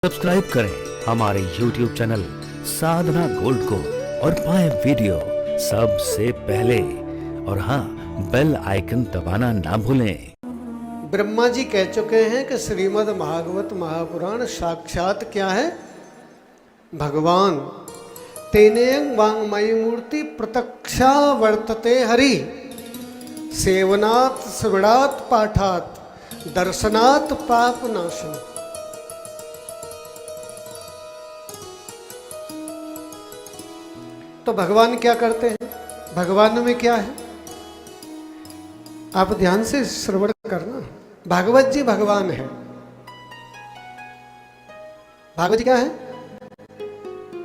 Subscribe करें हमारे YouTube channel साधना gold को और पाएं वीडियो सबसे पहले। और हाँ, बेल आइकन दबाना ना भूलें। ब्रह्मा जी कह चुके हैं कि श्रीमद् भागवत महापुराण साक्षात क्या है? भगवान। तेनें वांगमयी मूर्ति प्रत्यक्षा वर्तते हरि, सेवनात् श्रवणात् पाठात् दर्शनात् पाप नाशन। तो भगवान क्या करते हैं? भगवान में क्या है? आप ध्यान से श्रवण करना। भागवत जी भगवान है। भागवत जी क्या है?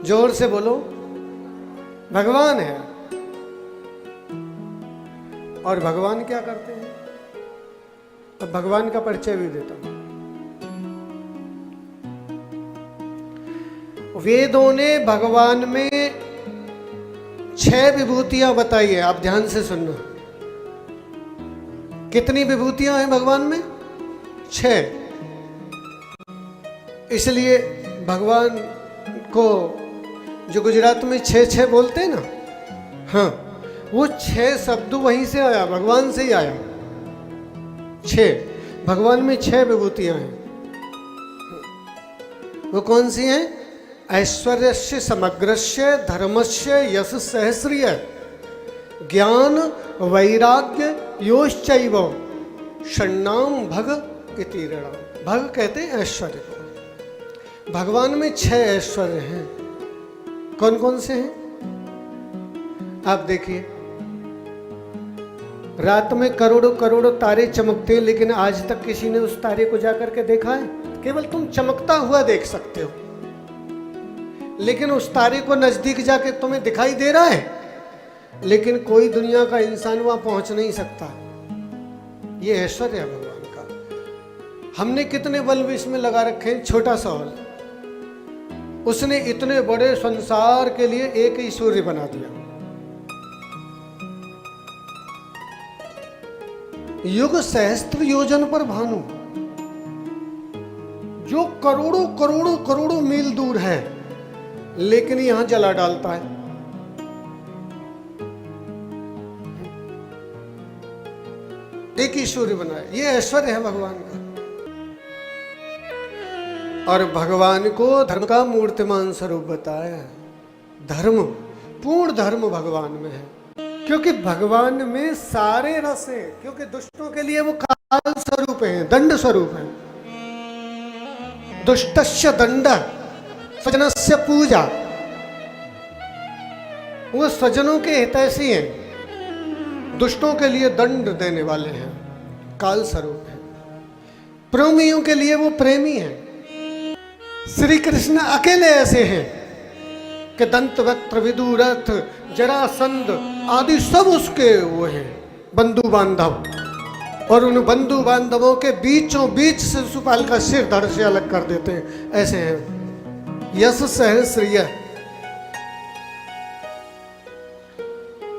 जोर से बोलो। भगवान है। और भगवान क्या करते हैं? अब भगवान का परिचय भी देता हूं। वेदों ने भगवान में 6 विभूतियां बताई है। आप ध्यान से सुनना। कितनी विभूतियां हैं भगवान में? 6। इसलिए भगवान को जो गुजरात में 6 बोलते हैं ना, हाँ, वो 6 शब्द वहीं से आया, भगवान से ही आया। 6 भगवान में 6 विभूतियां हैं। वो कौन सी हैं? ऐश्वर्यस्य समग्रस्य, धर्मस्य यश सहस्रिय, ज्ञान वैराग्य योश्चैव, षण्णाम भग इति ऋणाम। भग कहते हैं ऐश्वर्य को। भगवान में 6 ऐश्वर्य हैं। कौन कौन से हैं? आप देखिए, रात में करोड़ों करोड़ों तारे चमकते हैं, लेकिन आज तक किसी ने उस तारे को जाकर के देखा है? केवल तुम चमकता हुआ देख सकते हो, लेकिन उस तारे को नजदीक जाके तुम्हें दिखाई दे रहा है, लेकिन कोई दुनिया का इंसान वहां पहुंच नहीं सकता। ये ऐश्वर्य है भगवान का। हमने कितने बल्ब इसमें लगा रखे हैं? छोटा सा हॉल, उसने इतने बड़े संसार के लिए एक ही सूर्य बना दिया। युग सहस्त्र योजन पर भानु, जो करोड़ों करोड़ों करोड़ों मील दूर है, लेकिन यहां जला डालता है। एक ही सूर्य बनाया। ये ऐश्वर्य है भगवान का। और भगवान को धर्म का मूर्तिमान स्वरूप बताया। धर्म, पूर्ण धर्म भगवान में है, क्योंकि भगवान में सारे रस हैं। क्योंकि दुष्टों के लिए वो काल स्वरूप है, दंड स्वरूप है। दुष्टस्य दंड सज्जनस्य पूजा। वो सज्जनों के हितैषी हैं, दुष्टों के लिए दंड देने वाले हैं, काल स्वरूप है। प्रेमियों के लिए वो प्रेमी हैं। श्री कृष्ण अकेले ऐसे हैं कि दंतवक्त्र, विदुरथ, जरासंध आदि सब उसके वो हैं बंधु बांधव। और उन बंधु बांधवों के बीचों बीच से शिशुपाल का सिर धड़ से अलग कर देते हैं। ऐसे हैं। यश सहस्रिय।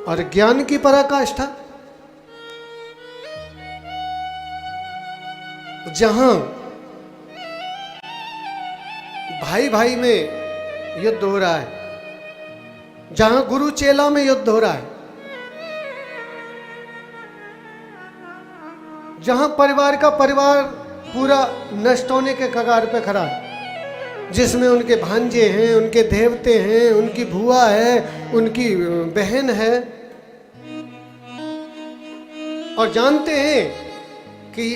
और ज्ञान की पराकाष्ठा। जहां भाई भाई में युद्ध हो रहा है, जहां गुरु चेला में युद्ध हो रहा है, जहां परिवार का परिवार पूरा नष्ट होने के कगार पे खड़ा है, जिसमें उनके भांजे हैं, उनके देवते हैं, उनकी भुआ है, उनकी बहन है, और जानते हैं कि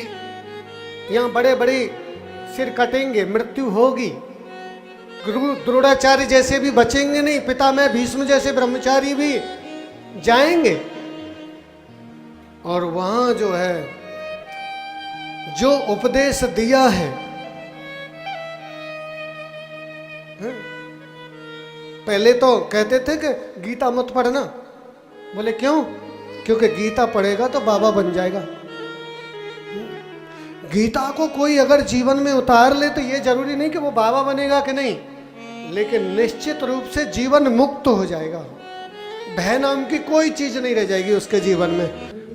यहां बड़े बड़े सिर कटेंगे, मृत्यु होगी। गुरु द्रोणाचार्य जैसे भी बचेंगे नहीं, पितामह भीष्म जैसे ब्रह्मचारी भी जाएंगे। और वहां जो है, जो उपदेश दिया है, पहले तो कहते थे कि गीता मत पढ़ना। बोले क्यों? क्योंकि गीता पढ़ेगा तो बाबा बन जाएगा। गीता को कोई अगर जीवन में उतार ले तो ये जरूरी नहीं कि वो बाबा बनेगा कि नहीं, लेकिन निश्चित रूप से जीवन मुक्त हो जाएगा। भय नाम की कोई चीज नहीं रह जाएगी उसके जीवन में।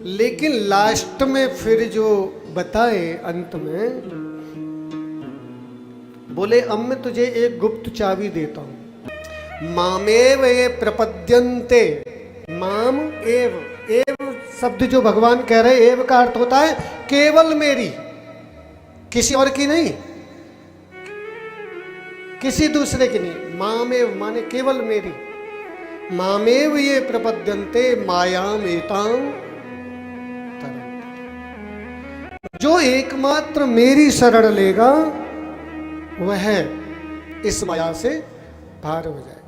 लेकिन लास्ट में फिर जो बताए अंत में, बोले अब मैं तुझे एक गुप्त चाबी देता हूं। मामेव ये प्रपद्यन्ते, माम एव, एव शब्द जो भगवान कह रहे, एव का अर्थ होता है केवल मेरी, किसी और की नहीं, किसी दूसरे की नहीं। मामेव माने केवल मेरी। मामेव ये प्रपद्यन्ते मायाम एतां तरन्ते। जो एकमात्र मेरी शरण लेगा वह इस माया से पार हो जाए।